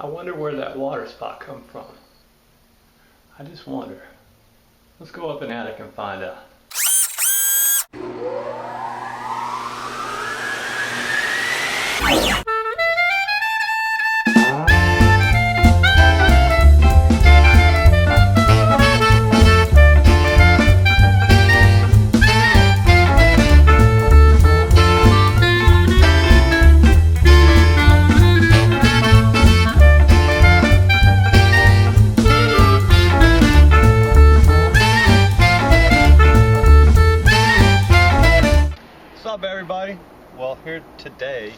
I wonder where that water spot come from. I just wonder. Let's go up in the attic and find out. Everybody, well, here today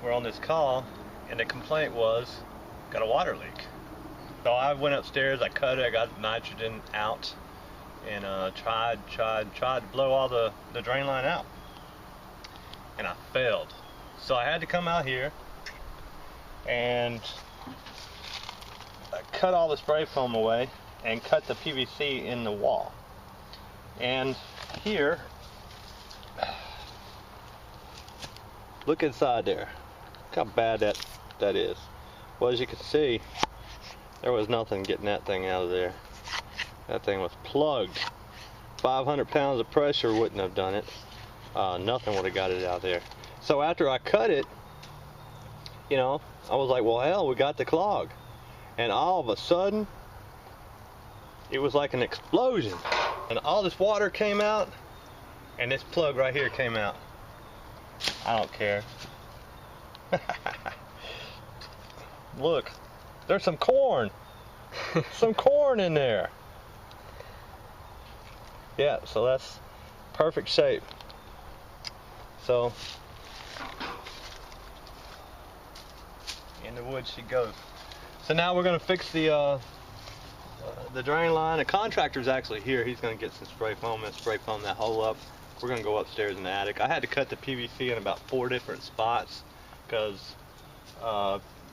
we're on this call and the complaint was got a water leak. So I went upstairs, I cut it, I got nitrogen out and tried to blow all the drain line out, and I failed. So I had to come out here and cut all the spray foam away and cut the PVC in the wall. And here, look inside there. Look how bad that is. Well, as you can see, there was nothing getting that thing out of there. That thing was plugged. 500 pounds of pressure wouldn't have done it. Nothing would have got it out there. So after I cut it, you know, I was like, well, hell, we got the clog. And all of a sudden, it was like an explosion. And all this water came out, and this plug right here came out. I don't care. Look, there's some corn. Some corn in there. Yeah, so that's perfect shape. So in the woods she goes. So now we're gonna fix the drain line. The contractor's actually here. He's gonna get some spray foam and spray foam that hole up. We're gonna go upstairs in the attic. I had to cut the PVC in about 4 different spots because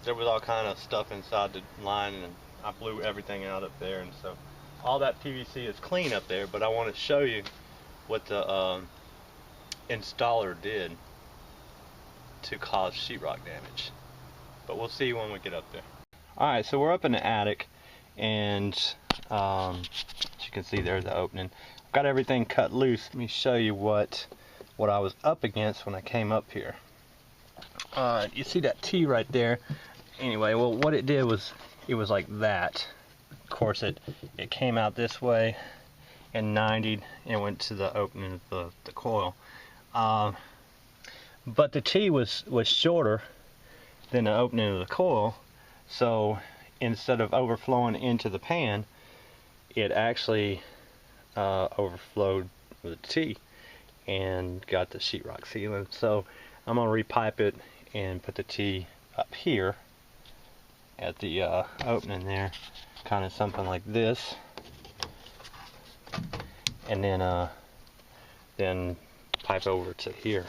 there was all kind of stuff inside the line, and I blew everything out up there. And so all that PVC is clean up there, but I want to show you what the installer did to cause sheetrock damage. But we'll see when we get up there. Alright, so we're up in the attic, and as you can see, there's the opening. Got everything cut loose. Let me show you what I was up against when I came up here. You see that T right there? Anyway, well, what it did was, it was like that. Of course, it came out this way and 90'd and went to the opening of the coil. But the T was shorter than the opening of the coil, so instead of overflowing into the pan, it actually overflowed with the T and got the sheetrock sealing. So I'm gonna repipe it and put the T up here at the opening there, kind of something like this, and then pipe over to here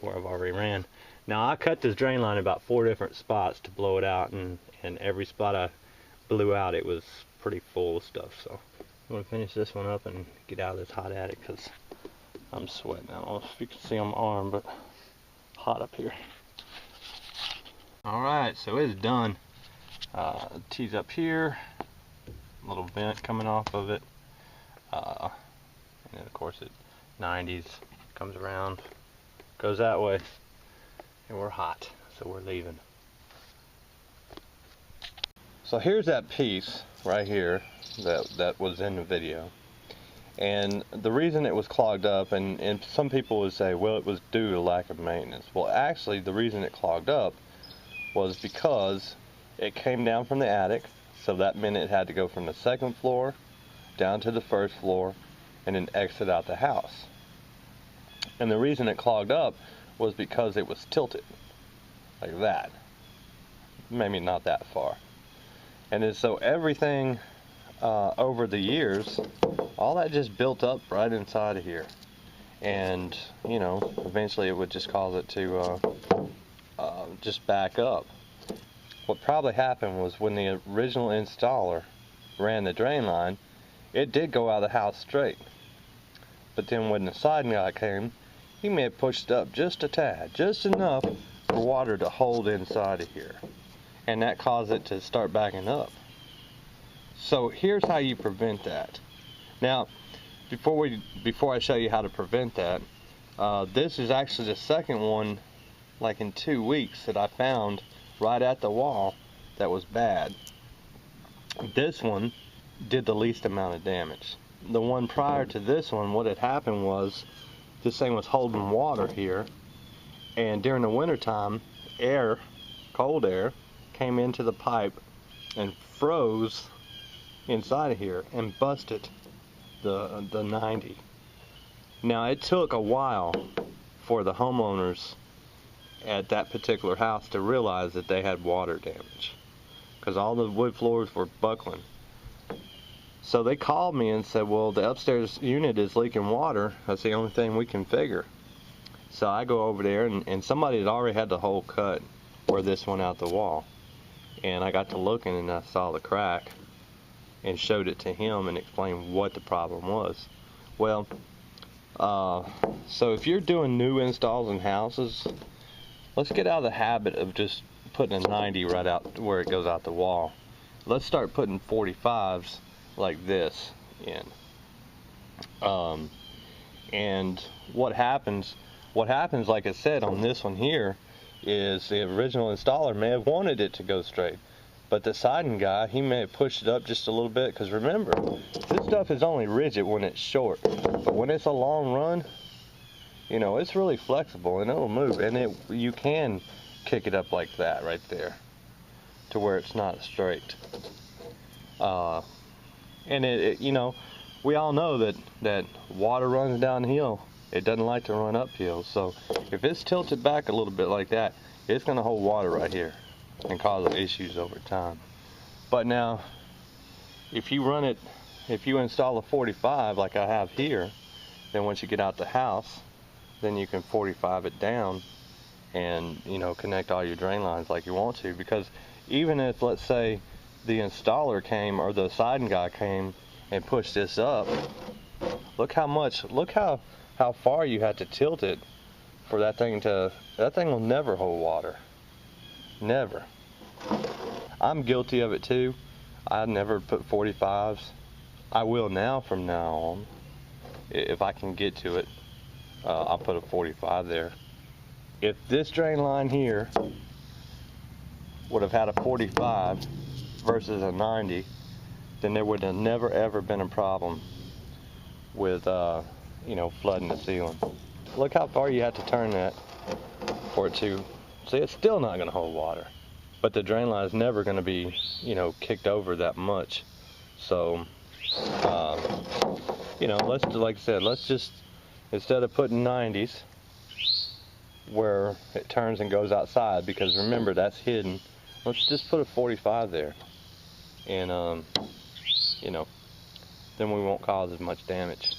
where I've already ran. Now I cut this drain line about 4 different spots to blow it out, and every spot I blew out, it was pretty full of stuff. So I'm going to finish this one up and get out of this hot attic because I'm sweating. I don't know if you can see on my arm, but hot up here. Alright, so it's done. T's up here, a little vent coming off of it, and then of course it 90s, comes around, goes that way, and we're hot, so we're leaving. So here's that piece right here that was in the video, and the reason it was clogged up, and some people would say, well, it was due to lack of maintenance. Well, actually the reason it clogged up was because it came down from the attic, so that meant it had to go from the 2nd floor down to the 1st floor and then exit out the house. And the reason it clogged up was because it was tilted like that, maybe not that far. And then so everything over the years, all that just built up right inside of here, and you know, eventually it would just cause it to just back up. What probably happened was when the original installer ran the drain line, it did go out of the house straight, but then when the side guy came, he may have pushed up just a tad, just enough for water to hold inside of here. and that caused it to start backing up. So here's how you prevent that. Now, before I show you how to prevent that, this is actually the second one, like in 2 weeks, that I found right at the wall that was bad. This one did the least amount of damage. The one prior to this one, what had happened was this thing was holding water here, and during the wintertime, cold air, came into the pipe and froze inside of here and busted the 90. Now, it took a while for the homeowners at that particular house to realize that they had water damage, because all the wood floors were buckling. So they called me and said, well, the upstairs unit is leaking water. That's the only thing we can figure. So I go over there, and somebody had already had the hole cut where this went out the wall. And I got to looking, and I saw the crack and showed it to him and explained what the problem was. Well, so if you're doing new installs in houses, let's get out of the habit of just putting a 90 right out where it goes out the wall. Let's start putting 45s like this in. And what happens, like I said on this one here, is the original installer may have wanted it to go straight, but the siding guy, he may have pushed it up just a little bit, because remember, this stuff is only rigid when it's short, but when it's a long run, you know, it's really flexible and it'll move, and you can kick it up like that right there to where it's not straight. And you know, we all know that water runs downhill. It doesn't like to run uphill. So if it's tilted back a little bit like that, it's going to hold water right here and cause issues over time. But now, if you install a 45 like I have here, then once you get out the house, then you can 45 it down and, you know, connect all your drain lines like you want to. Because even if, let's say, the installer came or the siding guy came and pushed this up, look how far you have to tilt it for that thing will never hold water. Never. I'm guilty of it too. I never put 45s. I will now from now on. If I can get to it, I'll put a 45 there. If this drain line here would have had a 45 versus a 90, then there would have never ever been a problem with you know, flooding the ceiling. Look how far you have to turn that for it to, see, it's still not going to hold water, but the drain line is never going to be, you know, kicked over that much. So you know, like I said, let's just, instead of putting 90s where it turns and goes outside, because remember, that's hidden, let's just put a 45 there, and you know, then we won't cause as much damage.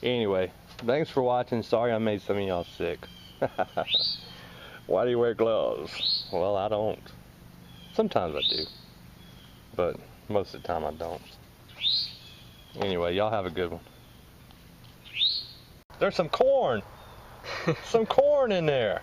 Anyway, thanks for watching. Sorry I made some of y'all sick. Why do you wear gloves? Well, I don't. Sometimes I do, but most of the time I don't. Anyway, y'all have a good one. There's some corn. Some corn in there.